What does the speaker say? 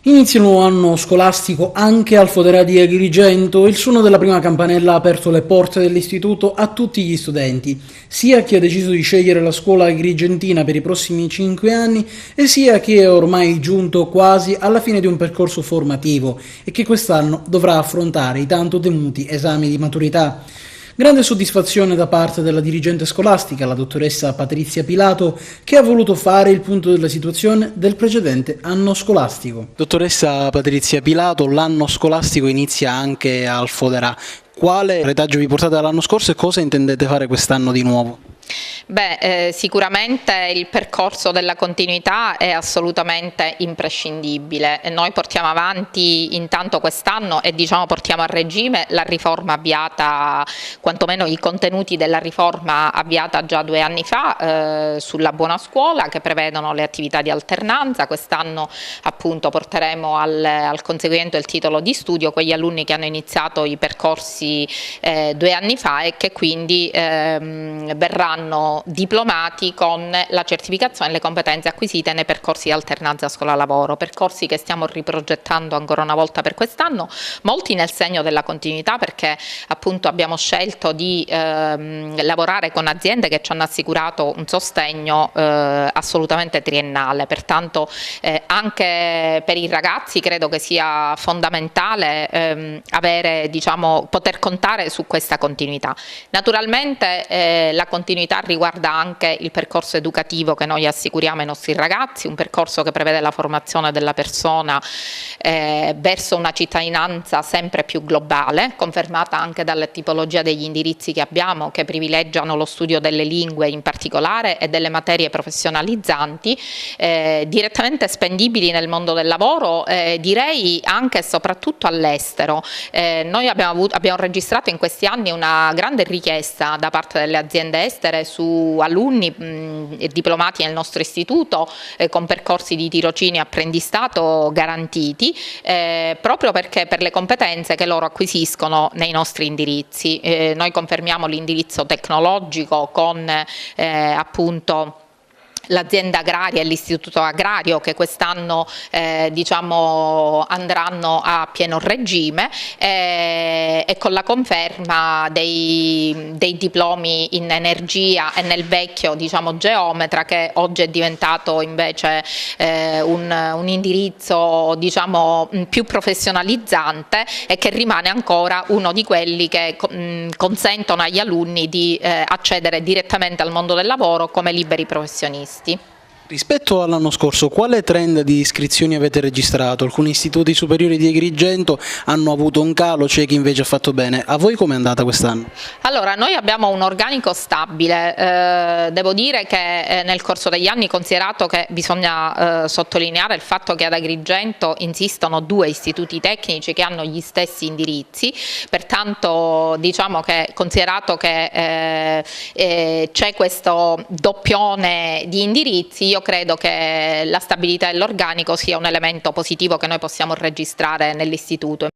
Inizia il nuovo anno scolastico anche al Fodera di Agrigento. Il suono della prima campanella ha aperto le porte dell'istituto a tutti gli studenti, sia a chi ha deciso di scegliere la scuola agrigentina per i prossimi 5 anni e sia a chi è ormai giunto quasi alla fine di un percorso formativo e che quest'anno dovrà affrontare i tanto temuti esami di maturità. Grande soddisfazione da parte della dirigente scolastica, la dottoressa Patrizia Pilato, che ha voluto fare il punto della situazione del precedente anno scolastico. Dottoressa Patrizia Pilato, l'anno scolastico inizia anche al Fodera. Quale retaggio vi portate dall'anno scorso e cosa intendete fare quest'anno di nuovo? Sicuramente il percorso della continuità è assolutamente imprescindibile. Noi portiamo avanti intanto quest'anno e portiamo a regime la riforma avviata, quantomeno i contenuti della riforma avviata già 2 anni fa sulla buona scuola, che prevedono le attività di alternanza. Quest'anno appunto porteremo al conseguimento del titolo di studio quegli alunni che hanno iniziato i percorsi 2 anni fa e che quindi verranno diplomati con la certificazione e le competenze acquisite nei percorsi di alternanza scuola-lavoro, percorsi che stiamo riprogettando ancora una volta per quest'anno, molti nel segno della continuità, perché appunto abbiamo scelto di lavorare con aziende che ci hanno assicurato un sostegno assolutamente triennale. Pertanto anche per i ragazzi credo che sia fondamentale poter contare su questa continuità. Naturalmente la continuità riguarda anche il percorso educativo che noi assicuriamo ai nostri ragazzi, un percorso che prevede la formazione della persona verso una cittadinanza sempre più globale, confermata anche dalla tipologia degli indirizzi che abbiamo, che privilegiano lo studio delle lingue in particolare e delle materie professionalizzanti direttamente spendibili nel mondo del lavoro, direi anche e soprattutto all'estero. Noi abbiamo registrato in questi anni una grande richiesta da parte delle aziende estere su alunni diplomati nel nostro istituto con percorsi di tirocinio e apprendistato garantiti, proprio perché per le competenze che loro acquisiscono nei nostri indirizzi. Noi confermiamo l'indirizzo tecnologico con appunto l'azienda agraria e l'istituto agrario, che quest'anno andranno a pieno regime, e con la conferma dei diplomi in energia e nel vecchio geometra, che oggi è diventato invece un indirizzo più professionalizzante e che rimane ancora uno di quelli che consentono agli alunni di accedere direttamente al mondo del lavoro come liberi professionisti. Rispetto all'anno scorso, quale trend di iscrizioni avete registrato? Alcuni istituti superiori di Agrigento hanno avuto un calo, c'è chi invece ha fatto bene. A voi com'è andata quest'anno? Allora, noi abbiamo un organico stabile. Devo dire che nel corso degli anni, considerato che bisogna sottolineare il fatto che ad Agrigento insistono 2 istituti tecnici che hanno gli stessi indirizzi, pertanto considerato che c'è questo doppione di indirizzi, io credo che la stabilità dell'organico sia un elemento positivo che noi possiamo registrare nell'istituto.